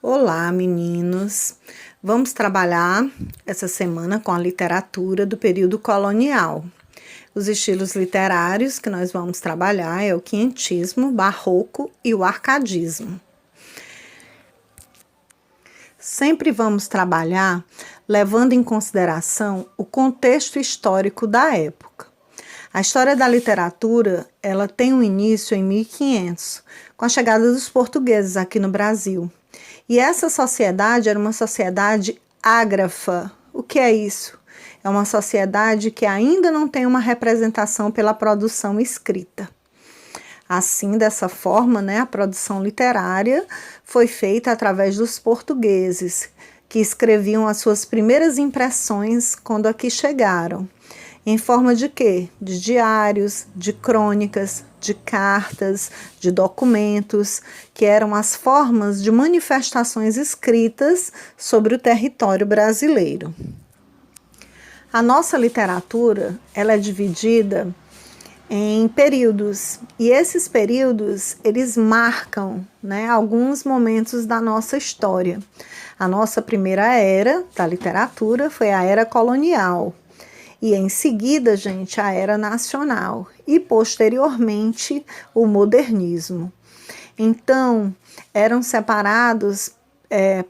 Olá, meninos! Vamos trabalhar essa semana com a literatura do período colonial. Os estilos literários que nós vamos trabalhar é o quinhentismo, barroco e o arcadismo. Sempre vamos trabalhar levando em consideração o contexto histórico da época. A história da literatura, ela tem um início em 1500, com a chegada dos portugueses aqui no Brasil. E essa sociedade era uma sociedade ágrafa. O que é isso? É uma sociedade que ainda não tem uma representação pela produção escrita. Assim, dessa forma, a produção literária foi feita através dos portugueses, que escreviam as suas primeiras impressões quando aqui chegaram. Em forma de quê? De diários, de crônicas, de cartas, de documentos, que eram as formas de manifestações escritas sobre o território brasileiro. A nossa literatura, ela é dividida em períodos, e esses períodos, eles marcam, alguns momentos da nossa história. A nossa primeira era da literatura foi a era colonial, e em seguida, a era nacional e posteriormente o modernismo. Então, eram separados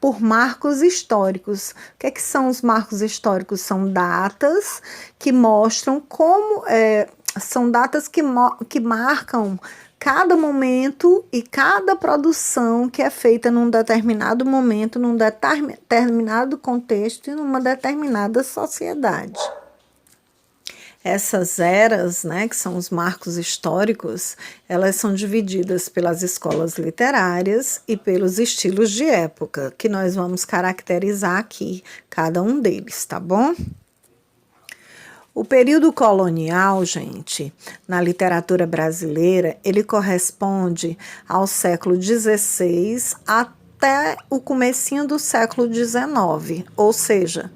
por marcos históricos. O que são os marcos históricos? São datas que mostram como... são datas que marcam cada momento e cada produção que é feita num determinado momento, num determinado contexto e numa determinada sociedade. Essas eras, que são os marcos históricos, elas são divididas pelas escolas literárias e pelos estilos de época, que nós vamos caracterizar aqui, cada um deles, tá bom? O período colonial, na literatura brasileira, ele corresponde ao século XVI até o comecinho do século XIX, ou seja,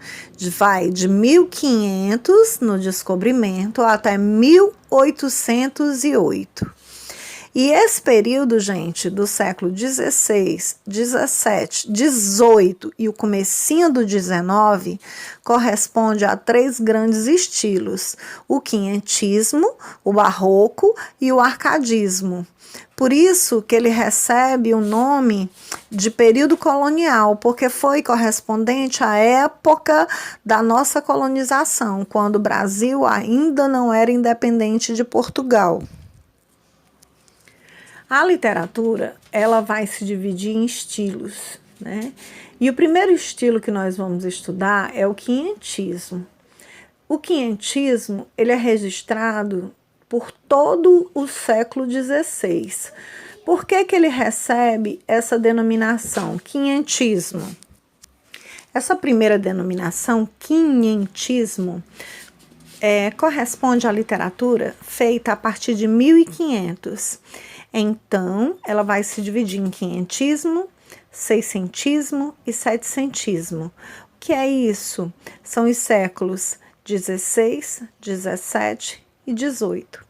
vai de 1500 no descobrimento até 1808. E esse período, do século XVI, XVII, XVIII e o comecinho do XIX corresponde a 3 grandes estilos: o quinhentismo, o barroco e o arcadismo. Por isso que ele recebe o nome de período colonial, porque foi correspondente à época da nossa colonização, quando o Brasil ainda não era independente de Portugal. A literatura, ela vai se dividir em estilos, E o primeiro estilo que nós vamos estudar é o quinhentismo. O quinhentismo, ele é registrado por todo o século XVI. Por que ele recebe essa denominação, quinhentismo? Essa primeira denominação, quinhentismo, corresponde à literatura feita a partir de 1500. Então, ela vai se dividir em quinhentismo, seiscentismo e setecentismo. O que é isso? São os séculos 16, 17 e 18.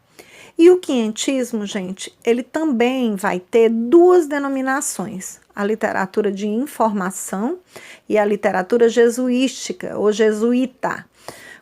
E o quinhentismo, ele também vai ter 2 denominações: a literatura de informação e a literatura jesuística ou jesuíta.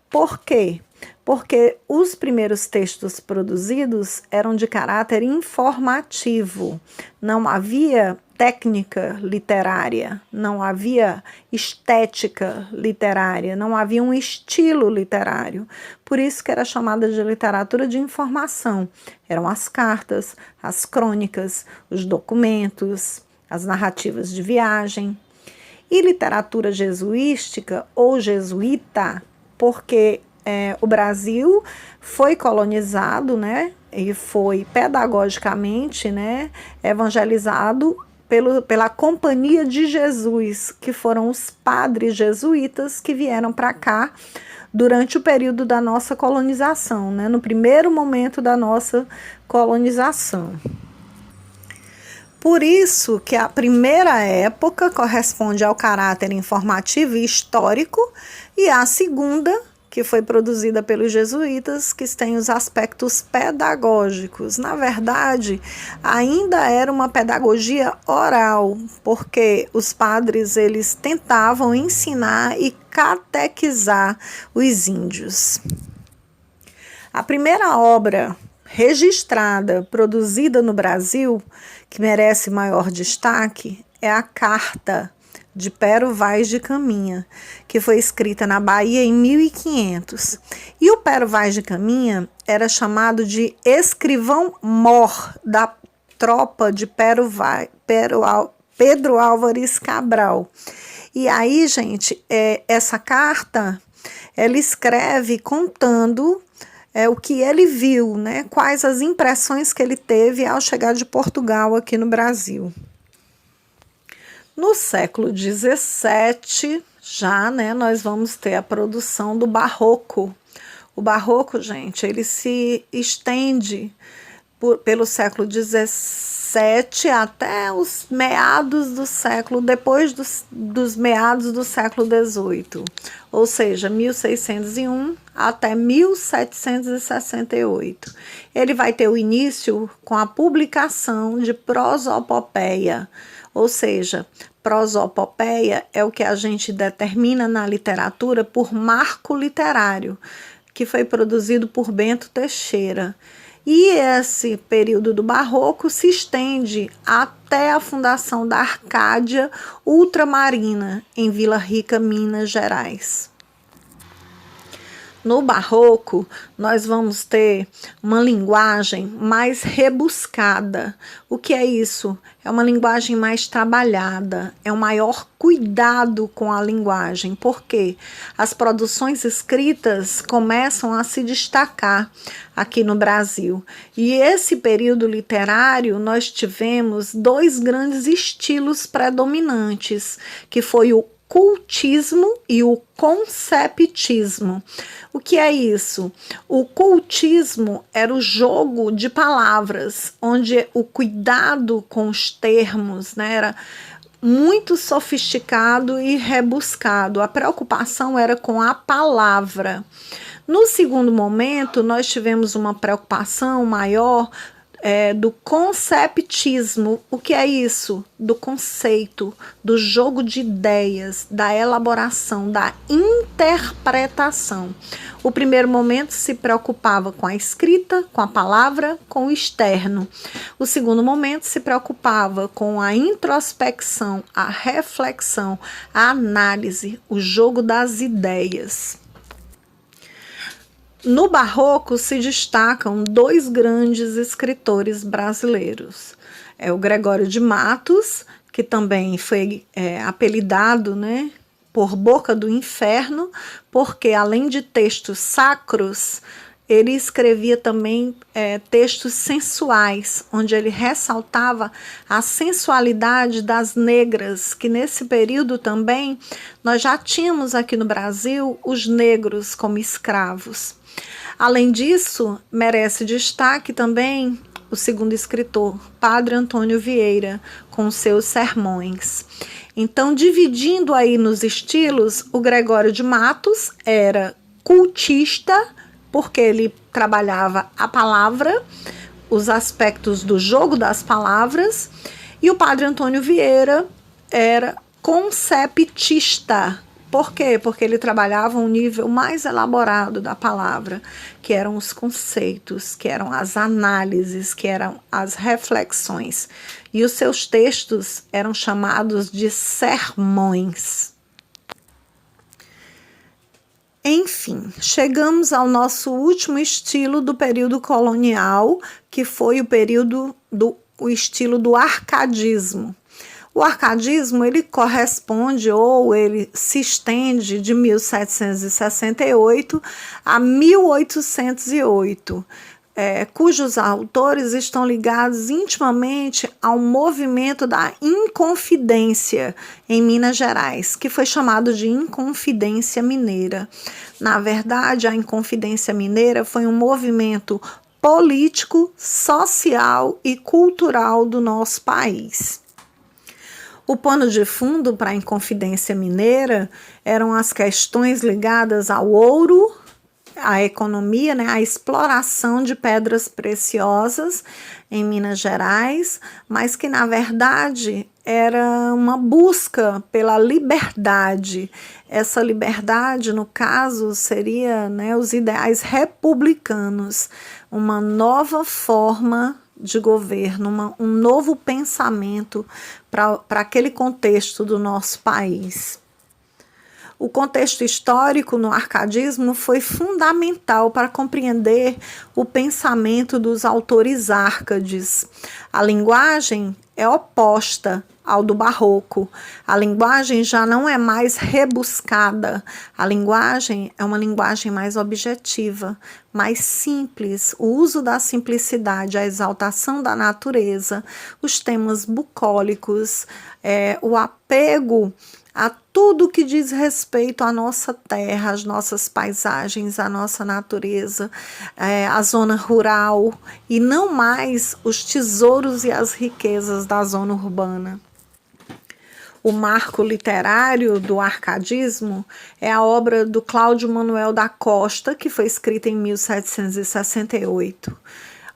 Por quê? Porque os primeiros textos produzidos eram de caráter informativo. Não havia técnica literária, não havia estética literária, não havia um estilo literário. Por isso que era chamada de literatura de informação. Eram as cartas, as crônicas, os documentos, as narrativas de viagem. E literatura jesuística ou jesuíta, porque o Brasil foi colonizado, e foi pedagogicamente, evangelizado pela Companhia de Jesus, que foram os padres jesuítas que vieram para cá durante o período da nossa colonização, no primeiro momento da nossa colonização. Por isso que a primeira época corresponde ao caráter informativo e histórico, e a segunda que foi produzida pelos jesuítas, que tem os aspectos pedagógicos. Na verdade, ainda era uma pedagogia oral, porque os padres eles tentavam ensinar e catequizar os índios. A primeira obra registrada, produzida no Brasil, que merece maior destaque, é a Carta de Pero Vaz de Caminha, que foi escrita na Bahia em 1500. E o Pero Vaz de Caminha era chamado de escrivão-mor da tropa de Pedro Álvares Cabral. E aí, gente, essa carta, ela escreve contando o que ele viu, né? Quais as impressões que ele teve ao chegar de Portugal aqui no Brasil. No século XVII, já, né, nós vamos ter a produção do Barroco. O Barroco, gente, ele se estende pelo século XVII até os meados do século, depois dos meados do século XVIII, ou seja, 1601 até 1768. Ele vai ter o início com a publicação de prosopopeia, ou seja, prosopopeia é o que a gente determina na literatura por marco literário, que foi produzido por Bento Teixeira. E esse período do Barroco se estende até a fundação da Arcádia Ultramarina, em Vila Rica, Minas Gerais. No Barroco, nós vamos ter uma linguagem mais rebuscada. O que é isso? É uma linguagem mais trabalhada, é um maior cuidado com a linguagem, porque as produções escritas começam a se destacar aqui no Brasil. E esse período literário, nós tivemos dois grandes estilos predominantes, que foi o cultismo e o conceptismo. O que é isso? O cultismo era o jogo de palavras, onde o cuidado com os termos, né, era muito sofisticado e rebuscado. A preocupação era com a palavra. No segundo momento, nós tivemos uma preocupação maior do conceptismo. O que é isso? Do conceito, do jogo de ideias, da elaboração, da interpretação. O primeiro momento se preocupava com a escrita, com a palavra, com o externo. O segundo momento se preocupava com a introspecção, a reflexão, a análise, o jogo das ideias. No Barroco se destacam dois grandes escritores brasileiros. É o Gregório de Matos, que também foi apelidado, né, por Boca do Inferno, porque além de textos sacros, ele escrevia também textos sensuais, onde ele ressaltava a sensualidade das negras, que nesse período também nós já tínhamos aqui no Brasil os negros como escravos. Além disso, merece destaque também o segundo escritor, Padre Antônio Vieira, com seus sermões. Então, dividindo aí nos estilos, o Gregório de Matos era cultista, porque ele trabalhava a palavra, os aspectos do jogo das palavras, e o Padre Antônio Vieira era conceptista. Por quê? Porque ele trabalhava um nível mais elaborado da palavra, que eram os conceitos, que eram as análises, que eram as reflexões. E os seus textos eram chamados de sermões. Enfim, chegamos ao nosso último estilo do período colonial, que foi o estilo do arcadismo. O arcadismo, ele corresponde ou ele se estende de 1768 a 1808, cujos autores estão ligados intimamente ao movimento da Inconfidência em Minas Gerais, que foi chamado de Inconfidência Mineira. Na verdade, a Inconfidência Mineira foi um movimento político, social e cultural do nosso país. O pano de fundo para a Inconfidência Mineira eram as questões ligadas ao ouro, a economia, né, a exploração de pedras preciosas em Minas Gerais, mas que na verdade era uma busca pela liberdade. Essa liberdade, no caso, seria, né, os ideais republicanos, uma nova forma de governo, um novo pensamento para aquele contexto do nosso país. O contexto histórico no arcadismo foi fundamental para compreender o pensamento dos autores árcades. A linguagem é oposta ao do barroco. A linguagem já não é mais rebuscada. A linguagem é uma linguagem mais objetiva, mais simples. O uso da simplicidade, a exaltação da natureza, os temas bucólicos, o apego a tudo que diz respeito à nossa terra, às nossas paisagens, à nossa natureza, à zona rural, e não mais os tesouros e as riquezas da zona urbana. O marco literário do arcadismo é a obra do Cláudio Manuel da Costa, que foi escrita em 1768.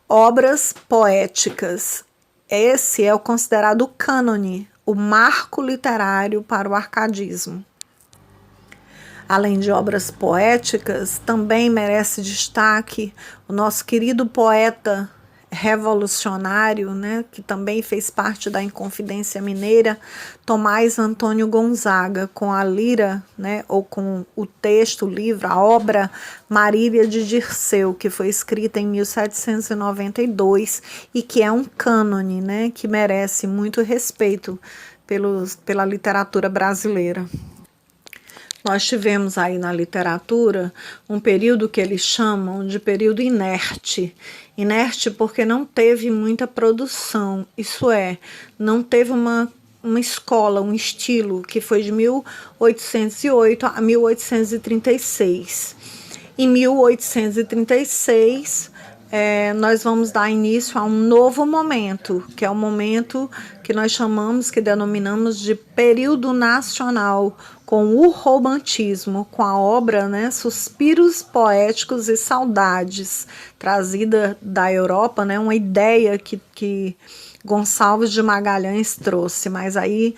Obras poéticas. Esse é o considerado cânone, o marco literário para o arcadismo. Além de obras poéticas, também merece destaque o nosso querido poeta revolucionário, né, que também fez parte da Inconfidência Mineira, Tomás Antônio Gonzaga, com a lira, né, ou com o texto, o livro, a obra Marília de Dirceu, que foi escrita em 1792 e que é um cânone, né, que merece muito respeito pela literatura brasileira. Nós tivemos aí na literatura um período que eles chamam de período inerte. Inerte porque não teve muita produção, isso é, não teve uma escola, um estilo, que foi de 1808 a 1836. Em 1836, nós vamos dar início a um novo momento, que é o momento que nós chamamos, que denominamos de período nacional, com o romantismo, com a obra, né, Suspiros Poéticos e Saudades, trazida da Europa, né, uma ideia que Gonçalves de Magalhães trouxe, mas aí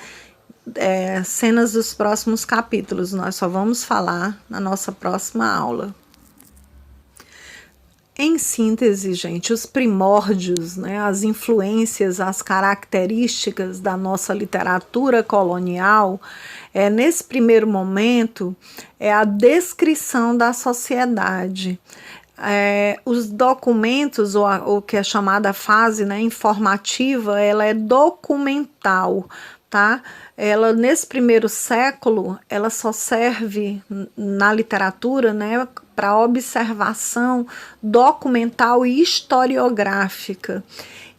cenas dos próximos capítulos, nós só vamos falar na nossa próxima aula. Em síntese, gente, os primórdios, né, as influências, as características da nossa literatura colonial, nesse primeiro momento, é a descrição da sociedade. Os documentos, ou o que é chamada fase, né, informativa, ela é documental, tá? Ela, nesse primeiro século, ela só serve na literatura, né, para observação documental e historiográfica.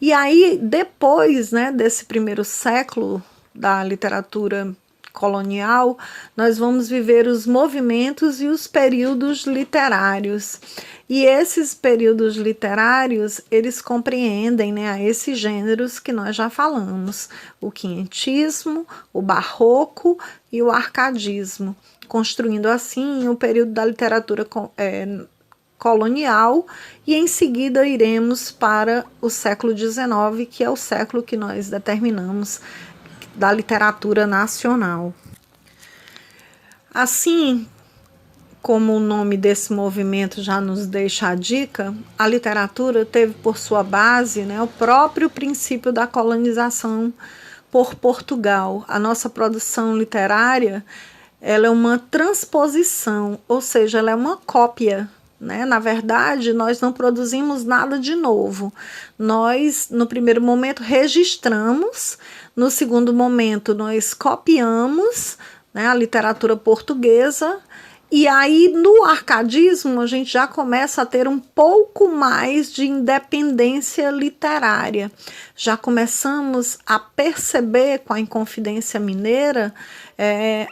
E aí, depois, né, desse primeiro século da literatura colonial, nós vamos viver os movimentos e os períodos literários. E esses períodos literários, eles compreendem, né, esses gêneros que nós já falamos, o quinhentismo, o barroco e o arcadismo, construindo assim o período da literatura colonial, e em seguida iremos para o século XIX, que é o século que nós determinamos da literatura nacional. Assim como o nome desse movimento já nos deixa a dica, a literatura teve por sua base, né, o próprio princípio da colonização por Portugal. A nossa produção literária, ela é uma transposição, ou seja, ela é uma cópia, né? Na verdade, nós não produzimos nada de novo. Nós, no primeiro momento, registramos, no segundo momento, nós copiamos, né, a literatura portuguesa, e aí no arcadismo a gente já começa a ter um pouco mais de independência literária. Já começamos a perceber com a Inconfidência Mineira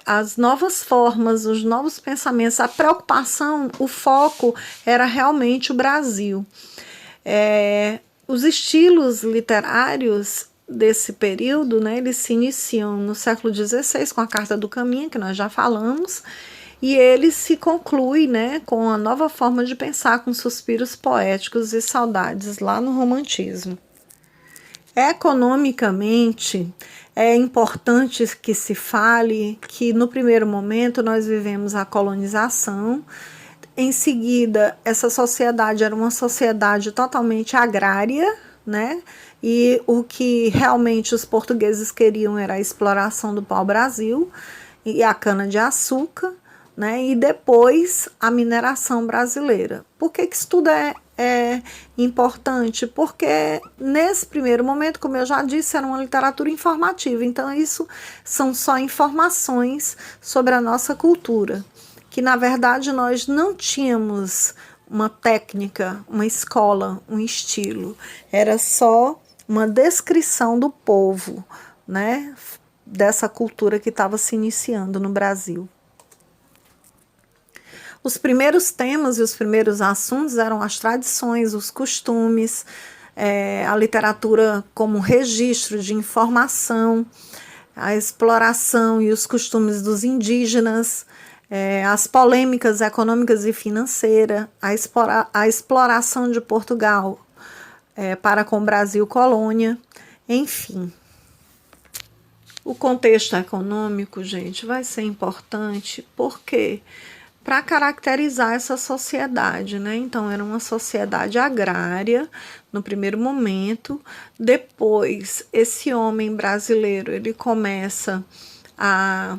as novas formas, os novos pensamentos, a preocupação, o foco era realmente o Brasil. Os estilos literários desse período, né, eles se iniciam no século XVI com a Carta do Caminho, que nós já falamos, e ele se conclui, né, com a nova forma de pensar, com suspiros poéticos e saudades lá no romantismo. Economicamente, é importante que se fale que no primeiro momento nós vivemos a colonização. Em seguida, essa sociedade era uma sociedade totalmente agrária, né? E o que realmente os portugueses queriam era a exploração do pau-brasil e a cana-de-açúcar, né? E depois a mineração brasileira. Por que isso tudo é importante? Porque nesse primeiro momento, como eu já disse, era uma literatura informativa. Então, isso são só informações sobre a nossa cultura, que na verdade nós não tínhamos uma técnica, uma escola, um estilo. Era só uma descrição do povo, né? Dessa cultura que estava se iniciando no Brasil. Os primeiros temas e os primeiros assuntos eram as tradições, os costumes, a literatura como registro de informação, a exploração e os costumes dos indígenas, as polêmicas econômicas e financeiras, a exploração de Portugal para com o Brasil colônia, enfim. O contexto econômico, gente, vai ser importante porque para caracterizar essa sociedade, né? Então, era uma sociedade agrária no primeiro momento. Depois, esse homem brasileiro, ele começa a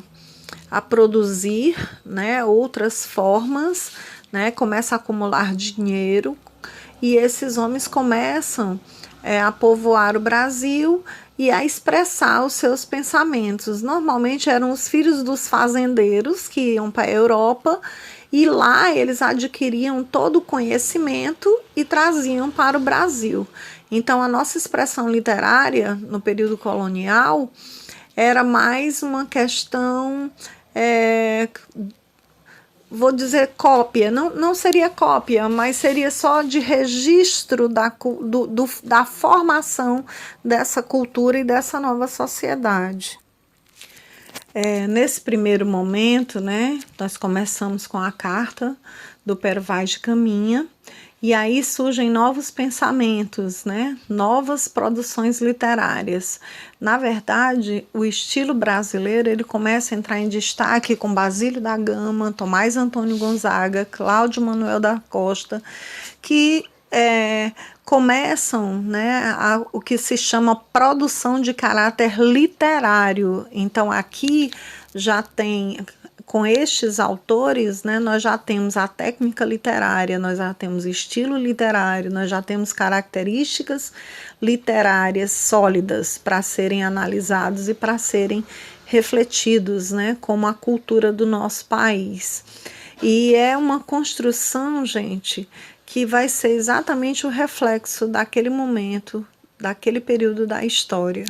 produzir, né, outras formas, né? Começa a acumular dinheiro e esses homens começam a povoar o Brasil e a expressar os seus pensamentos. Normalmente eram os filhos dos fazendeiros que iam para a Europa e lá eles adquiriam todo o conhecimento e traziam para o Brasil. Então, a nossa expressão literária no período colonial era mais uma questão, vou dizer cópia, não seria cópia, mas seria só de registro da formação dessa cultura e dessa nova sociedade. Nesse primeiro momento, né, nós começamos com a carta do Pero Vaz de Caminha, e aí surgem novos pensamentos, né? Novas produções literárias. Na verdade, o estilo brasileiro ele começa a entrar em destaque com Basílio da Gama, Tomás Antônio Gonzaga, Cláudio Manuel da Costa, que começam, né, o que se chama produção de caráter literário. Então, aqui já tem... Com estes autores, né, nós já temos a técnica literária, nós já temos estilo literário, nós já temos características literárias sólidas para serem analisados e para serem refletidos, né, como a cultura do nosso país. E é uma construção, gente, que vai ser exatamente o reflexo daquele momento, daquele período da história.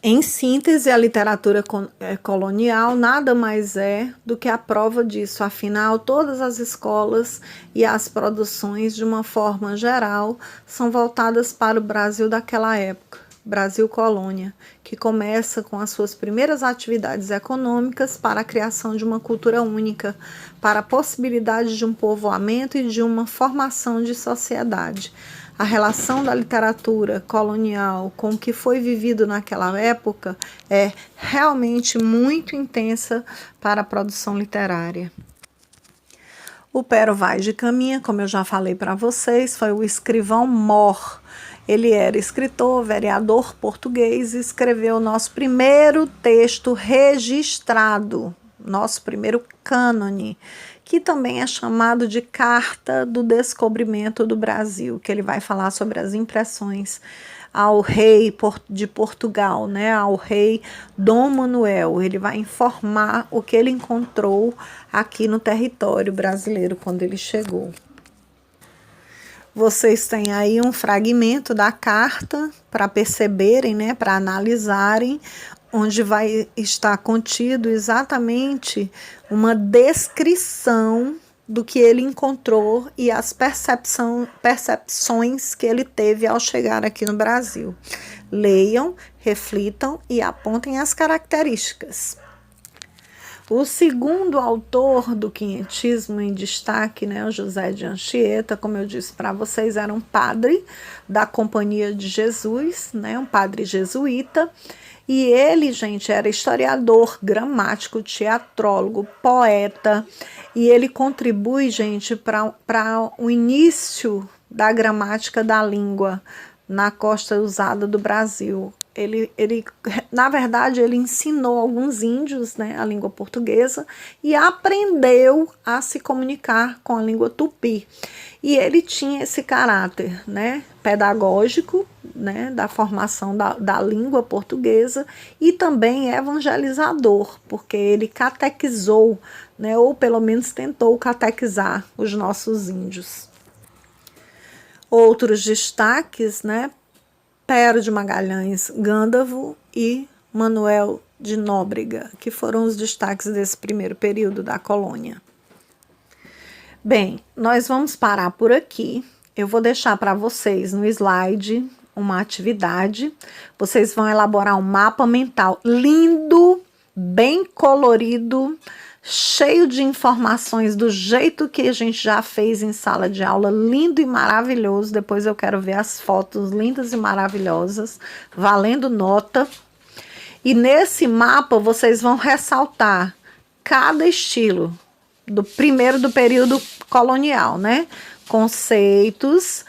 Em síntese, a literatura colonial nada mais é do que a prova disso. Afinal, todas as escolas e as produções, de uma forma geral, são voltadas para o Brasil daquela época, Brasil colônia, que começa com as suas primeiras atividades econômicas para a criação de uma cultura única, para a possibilidade de um povoamento e de uma formação de sociedade. A relação da literatura colonial com o que foi vivido naquela época é realmente muito intensa para a produção literária. O Pero Vaz de Caminha, como eu já falei para vocês, foi o escrivão mor. Ele era escritor, vereador português e escreveu o nosso primeiro texto registrado, nosso primeiro cânone, que também é chamado de Carta do Descobrimento do Brasil, que ele vai falar sobre as impressões ao rei de Portugal, né, ao rei Dom Manuel. Ele vai informar o que ele encontrou aqui no território brasileiro quando ele chegou. Vocês têm aí um fragmento da carta para perceberem, né, para analisarem, onde vai estar contido exatamente uma descrição do que ele encontrou e as percepções que ele teve ao chegar aqui no Brasil. Leiam, reflitam e apontem as características. O segundo autor do quinhentismo em destaque, né, o José de Anchieta, como eu disse para vocês, era um padre da Companhia de Jesus, né, um padre jesuíta, e ele, gente, era historiador, gramático, teatrólogo, poeta, e ele contribui, gente, para o início da gramática da língua na costa usada do Brasil. Na verdade, ele ensinou alguns índios, né, a língua portuguesa e aprendeu a se comunicar com a língua tupi. E ele tinha esse caráter, né, pedagógico, né, da formação da língua portuguesa e também evangelizador, porque ele catequizou, né, ou pelo menos tentou catequizar os nossos índios. Outros destaques, né, Pero de Magalhães Gândavo e Manuel de Nóbrega, que foram os destaques desse primeiro período da colônia. Bem, nós vamos parar por aqui. Eu vou deixar para vocês no slide uma atividade. Vocês vão elaborar um mapa mental lindo, bem colorido, cheio de informações do jeito que a gente já fez em sala de aula, lindo e maravilhoso. Depois eu quero ver as fotos lindas e maravilhosas, valendo nota. E nesse mapa vocês vão ressaltar cada estilo do período colonial, né? Conceitos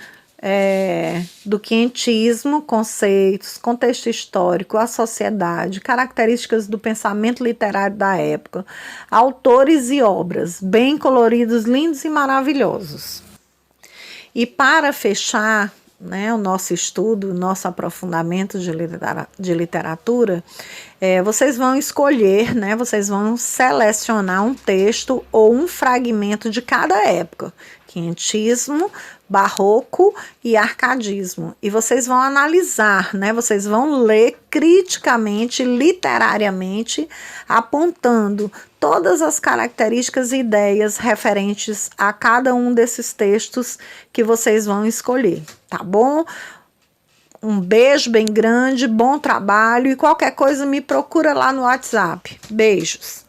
do quinhentismo, conceitos, contexto histórico, a sociedade, características do pensamento literário da época, autores e obras, bem coloridos, lindos e maravilhosos. E para fechar, né, o nosso estudo, o nosso aprofundamento de literatura, vocês vão escolher, né, vocês vão selecionar um texto ou um fragmento de cada época, quinhentismo, barroco e arcadismo. E vocês vão analisar, né? Vocês vão ler criticamente, literariamente, apontando todas as características e ideias referentes a cada um desses textos que vocês vão escolher, tá bom? Um beijo bem grande, bom trabalho e qualquer coisa me procura lá no WhatsApp. Beijos!